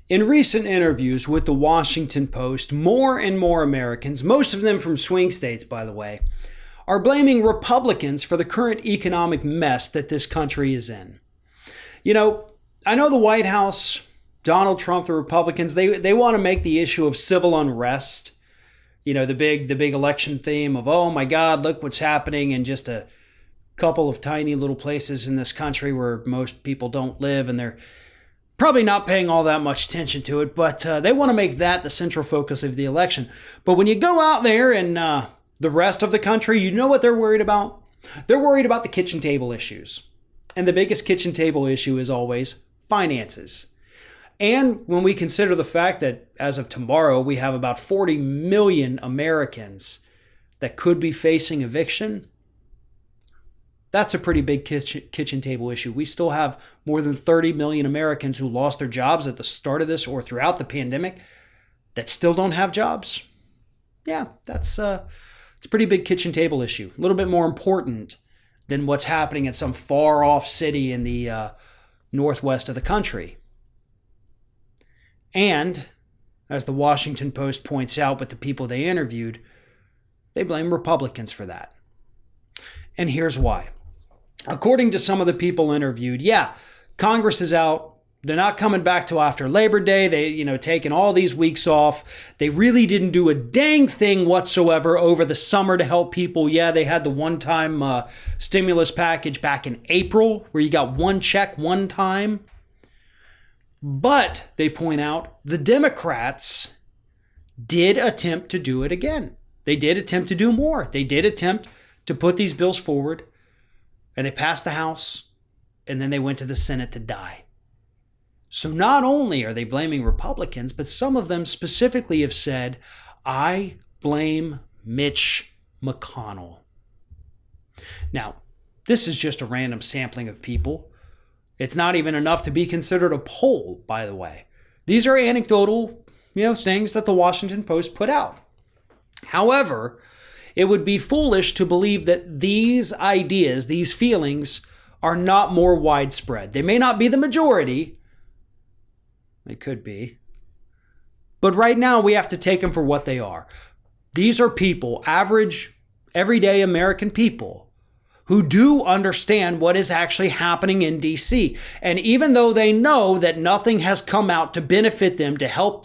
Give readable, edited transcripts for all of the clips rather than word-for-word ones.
In recent interviews with the Washington Post, more and more Americans, most of them from swing states, by the way, are blaming Republicans for the current economic mess that this country is in. You know, I know the White House, Donald Trump, the Republicans, they want to make the issue of civil unrest, you know, the big election theme of, oh my God, look what's happening in just a couple of tiny little places in this country where most people don't live, and they're probably not paying all that much attention to it, but they want to make that the central focus of the election. But when you go out there and the rest of the country, you know what they're worried about? They're worried about the kitchen table issues. And the biggest kitchen table issue is always finances. And when we consider the fact that as of tomorrow, we have about 40 million Americans that could be facing eviction, that's a pretty big kitchen table issue. We still have more than 30 million Americans who lost their jobs at the start of this or throughout the pandemic that still don't have jobs. Yeah, it's a pretty big kitchen table issue. A little bit more important than what's happening in some far off city in the northwest of the country. And as the Washington Post points out with the people they interviewed, they blame Republicans for that. And here's why. According to some of the people interviewed, yeah, Congress is out. They're not coming back till after Labor Day. They, taking all these weeks off. They really didn't do a dang thing whatsoever over the summer to help people. Yeah, they had the one-time stimulus package back in April where you got one check one time. But, they point out, the Democrats did attempt to do it again. They did attempt to do more. They did attempt to put these bills forward, and they passed the House, and then they went to the Senate to die. So not only are they blaming Republicans, but some of them specifically have said, I blame Mitch McConnell. Now, this is just a random sampling of people. It's not even enough to be considered a poll, by the way. These are anecdotal, things that the Washington Post put out. However, it would be foolish to believe that these ideas, these feelings, are not more widespread. They may not be the majority. They could be. But right now, we have to take them for what they are. These are people, average, everyday American people, who do understand what is actually happening in D.C. And even though they know that nothing has come out to benefit them, to help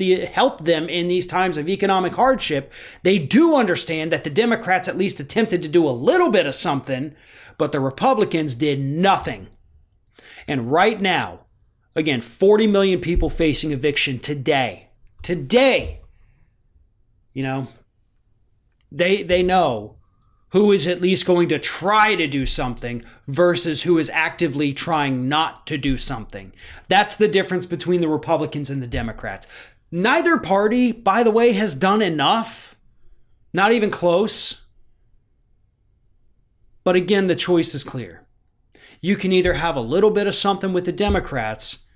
them in these times of economic hardship, they do understand that the Democrats at least attempted to do a little bit of something, but the Republicans did nothing. And right now, again, 40 million people facing eviction today. Today, they know who is at least going to try to do something versus who is actively trying not to do something. That's the difference between the Republicans and the Democrats. Neither party, by the way, has done enough. Not even close. But again, the choice is clear. You can either have a little bit of something with the Democrats,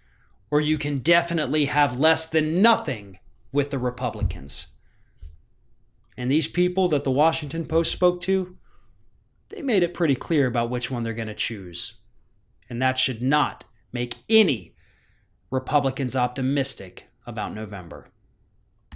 or you can definitely have less than nothing with the Republicans. And these people that the Washington Post spoke to, they made it pretty clear about which one they're going to choose. And that should not make any Republicans optimistic about November.